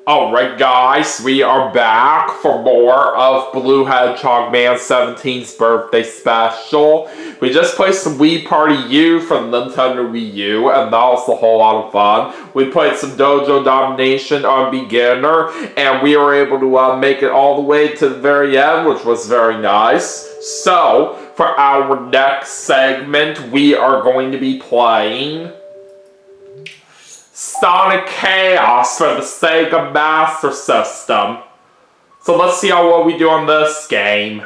Alright guys, we are back for more of BlueHedgehogMan17's birthday special. We just played some Wii Party U from the Nintendo Wii U, and that was a whole lot of fun. We played some Dojo Domination on Beginner, and we were able to make it all the way to the very end, which was very nice. So, for our next segment, we are going to be playing Sonic Chaos for the Sega Master System. So let's see how well we do on this game.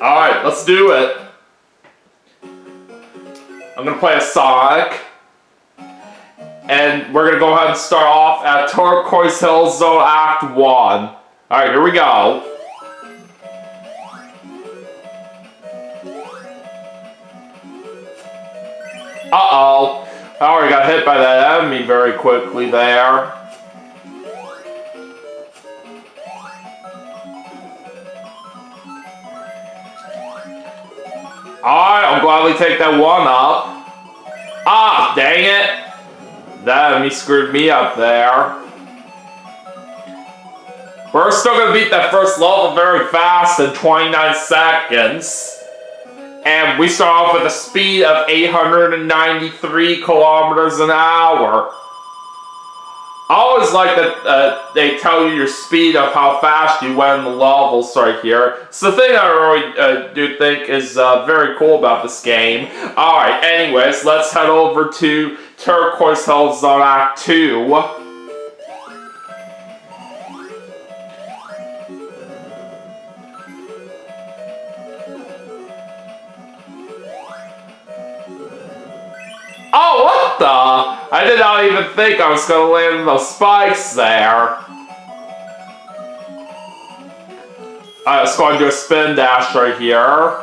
Alright, let's do it. I'm gonna play a Sonic. And we're gonna go ahead and start off at Turquoise Hill Zone Act 1. Alright, here we go. Uh-oh. I already got hit by that enemy very quickly there. Alright, I'll gladly take that one up. Ah, dang it! That enemy screwed me up there. We're still gonna beat that first level very fast in 29 seconds. And we start off with a speed of 893 kilometers an hour. I always like that they tell you your speed of how fast you went in the levels right here. It's the thing I really do think is very cool about this game. Alright, anyways, let's head over to Turquoise Hill Zone Act 2. Oh, what the? I did not even think I was going to land in those spikes there. Alright, let's go and do a spin dash right here.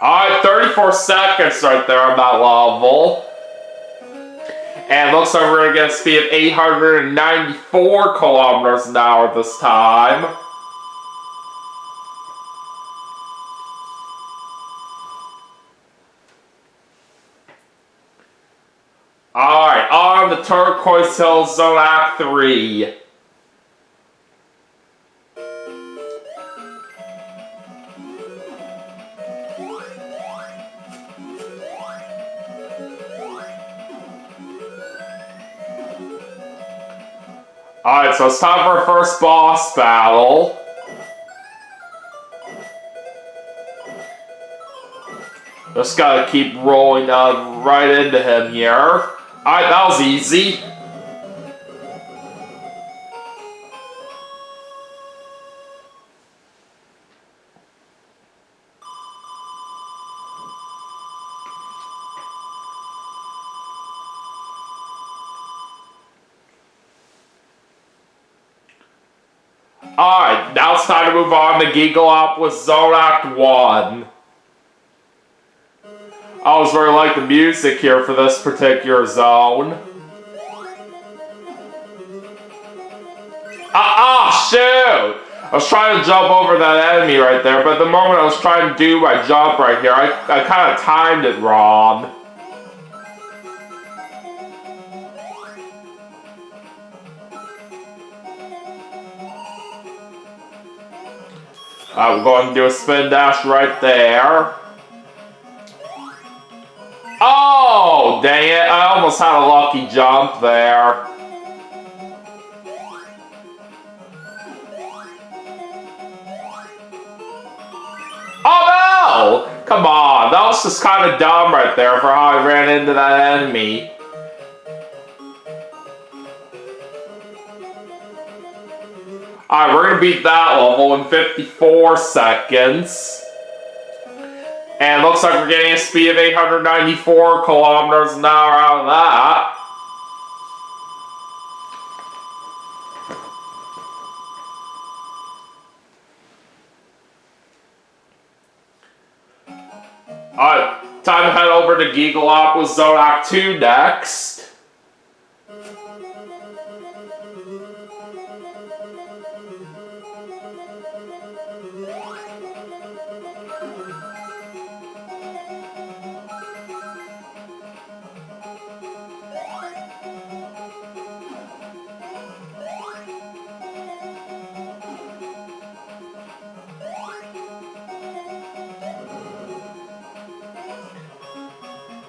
Alright, 34 seconds right there on that level. And looks like we're going to get a speed of 894 kilometers an hour this time. Alright, on the Turquoise Hill Zone Act 3. Alright, so it's time for our first boss battle. Just gotta keep rolling right into him here. Alright, that was easy. Alright, now it's time to move on to Gigalopolis Zone Act 1. I always really like the music here for this particular zone. Shoot! I was trying to jump over that enemy right there, but the moment I was trying to do my jump right here, I kind of timed it wrong. We're going to do a spin dash right there. Oh, dang it. I almost had a lucky jump there. Oh, no! Come on. That was just kind of dumb right there for how I ran into that enemy. Alright, we're gonna beat that level in 54 seconds. And looks like we're getting a speed of 894 kilometers an hour out of that. Alright, time to head over to Gigalopolis Zone Act 2 next.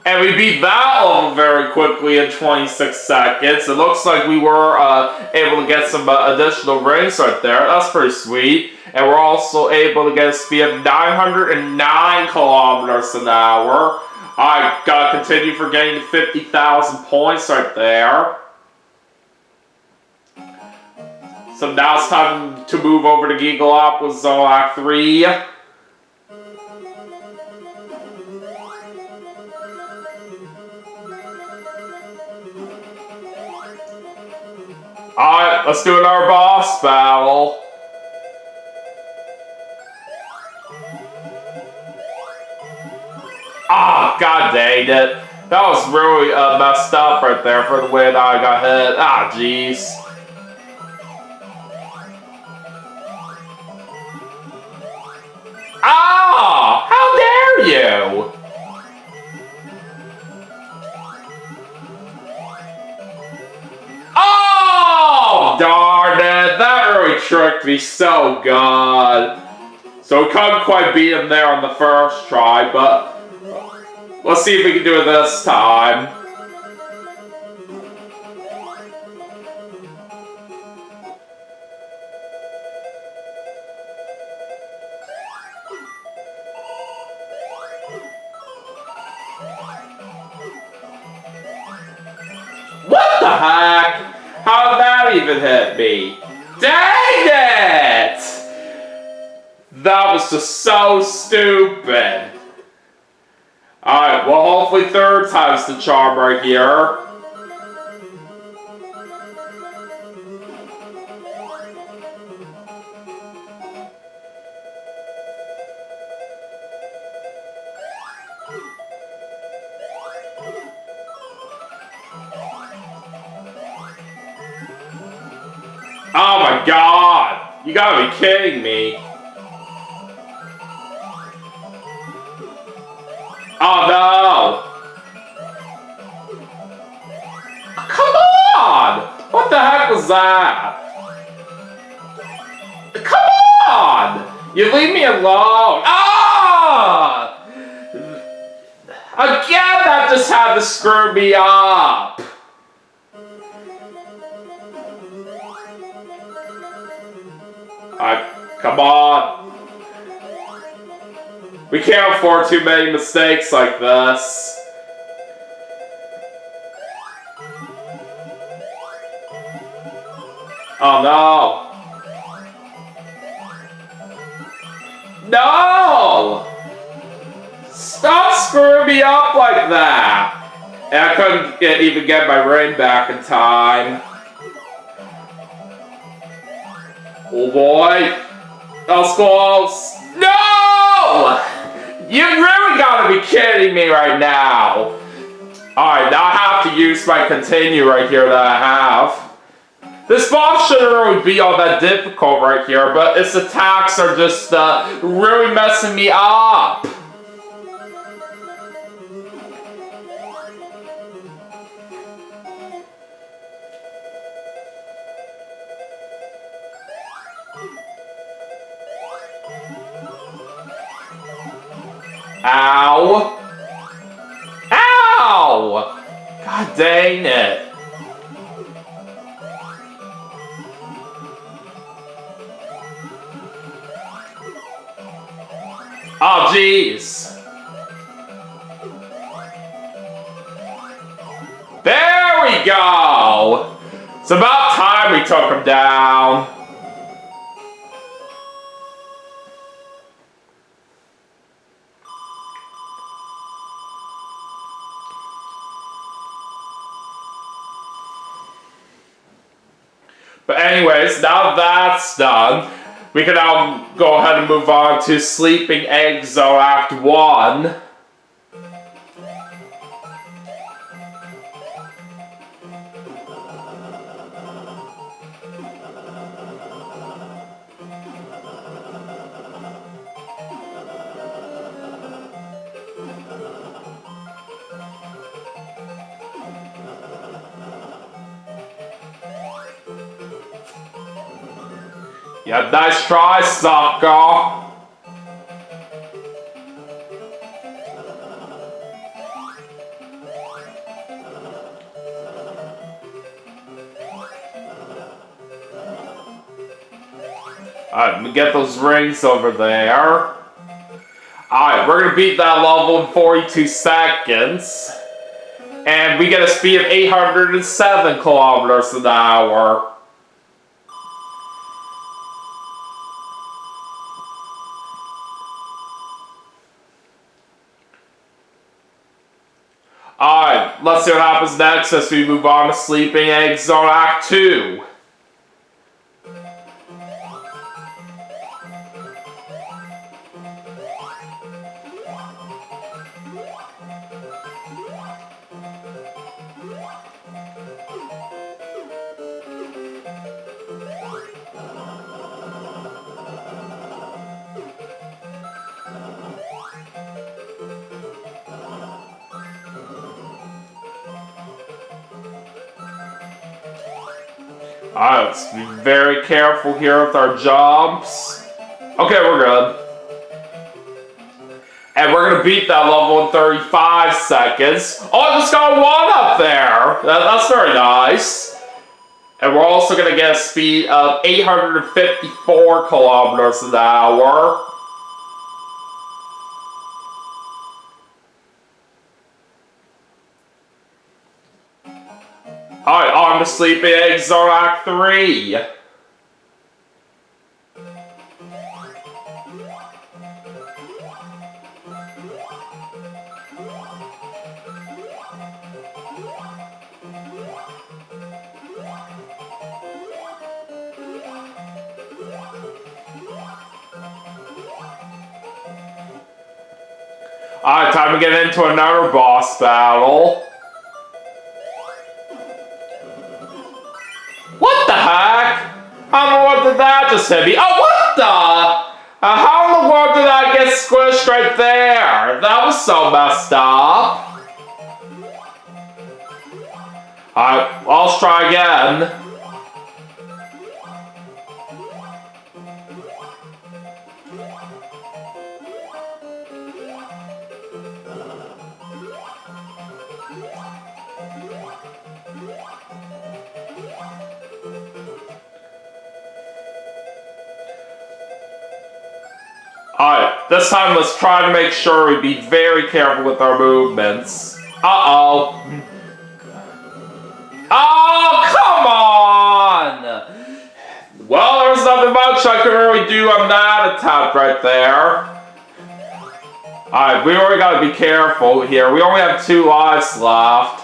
And we beat that level very quickly in 26 seconds. It looks like we were able to get some additional rings right there. That's pretty sweet. And we're also able to get a speed of 909 kilometers an hour. I gotta continue for getting 50,000 points right there. So now it's time to move over to Gigalopolis Zone Act 3. Alright, let's do another boss battle. Ah, god dang it. That was really messed up right there for the way that I got hit. Ah, jeez. Ah! How dare you! Oh, darn it. That really tricked me so good. So we couldn't quite beat him there on the first try, but let's see if we can do it this time. What the heck? How did that even hit me? Dang it! That was just so stupid. Alright, well hopefully third time's the charm right here. Oh my god! You gotta be kidding me. Oh no! Come on! What the heck was that? Come on! You leave me alone! Ah! Again, that just had to screw me up! Come on. We can't afford too many mistakes like this. Oh no. No! Stop screwing me up like that! And I couldn't even get my ring back in time. Oh boy. That was close. No! You really gotta be kidding me right now. Alright, now I have to use my continue right here that I have. This boss shouldn't really be all that difficult right here, but its attacks are just really messing me up. Ow! Ow! God dang it. Oh jeez. There we go! It's about time we took him down. anyways, now that's done, we can now go ahead and move on to Sleeping Egg Zone Act 1. Yeah, nice try, sucker. Alright, let me get those rings over there. Alright, we're gonna beat that level in 42 seconds. And we get a speed of 807 kilometers an hour. Alright, let's see what happens next as we move on to Sleeping Egg Zone Act 2. Alright, let's be very careful here with our jumps. Okay, we're good. And we're gonna beat that level in 35 seconds. Oh, I just got 1 up there! That's very nice. And we're also gonna get a speed of 854 kilometers an hour. Alright, on to Sleeping Egg Zone Act 3. Alright, time to get into another boss battle. What the heck? I don't know what did that just hit me. Oh, what the? How in the world did that get squished right there? That was so messed up. Alright, well, let's try again. Alright, this time let's try to make sure we be very careful with our movements. Uh-oh. Oh, come on! Well, there's nothing much I can really do on that attempt right there. Alright, we already gotta be careful here. We only have 2 lives left.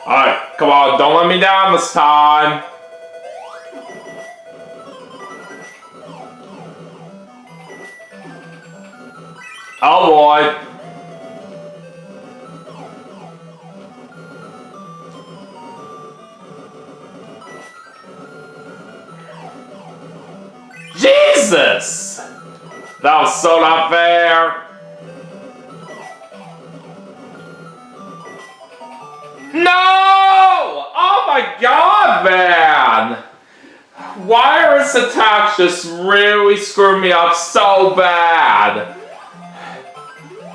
Alright, come on, don't let me down this time. Oh boy. Jesus! That was so not fair. No! Oh my god, man! Why are his attacks just really screwing me up so bad?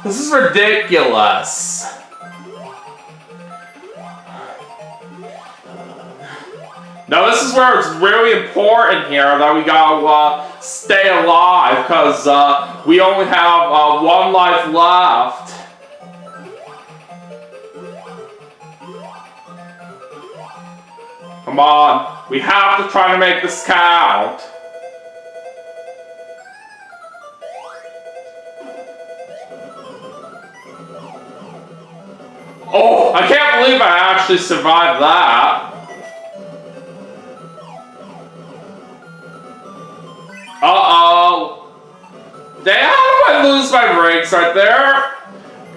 This is ridiculous. Now this is where it's really important here that we gotta stay alive, because we only have 1 life left. Come on, we have to try to make this count. Oh, I can't believe I actually survived that. Uh-oh. Damn, how do I lose my rings right there?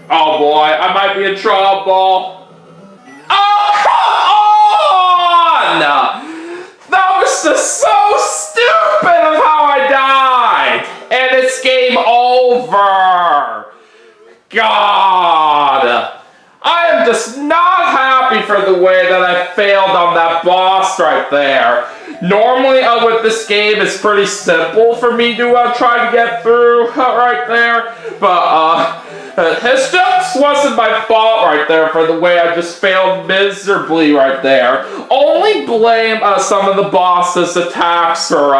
Oh boy, I might be in trouble. Oh, come on! That was just so stupid of how I died. And it's game over. God. I am just not happy for the way that I failed on that boss right there. Normally, with this game, it's pretty simple for me to try to get through right there. But, it just wasn't my fault right there for the way I just failed miserably right there. Only blame some of the boss's attacks for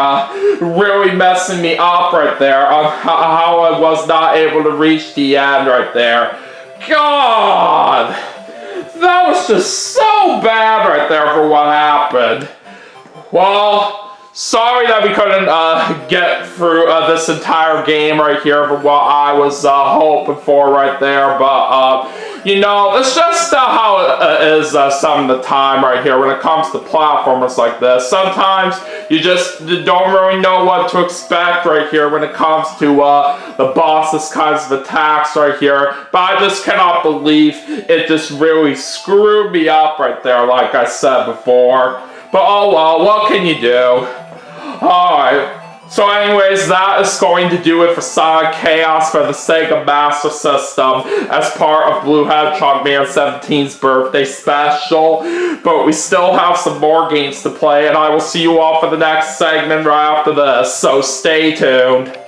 really messing me up right there on how I was not able to reach the end right there. God! That was just so bad right there for what happened. Well, sorry that we couldn't get through this entire game right here for what I was hoping for right there, but you know, it's just how it is some of the time right here when it comes to platformers like this. Sometimes you just don't really know what to expect right here when it comes to the boss's kinds of attacks right here, but I just cannot believe it just really screwed me up right there like I said before. But oh well, what can you do? Alright, so anyways, that is going to do it for Sonic Chaos for the Sega Master System as part of BlueHedgehogMan17's birthday special. But we still have some more games to play, and I will see you all for the next segment right after this, so stay tuned.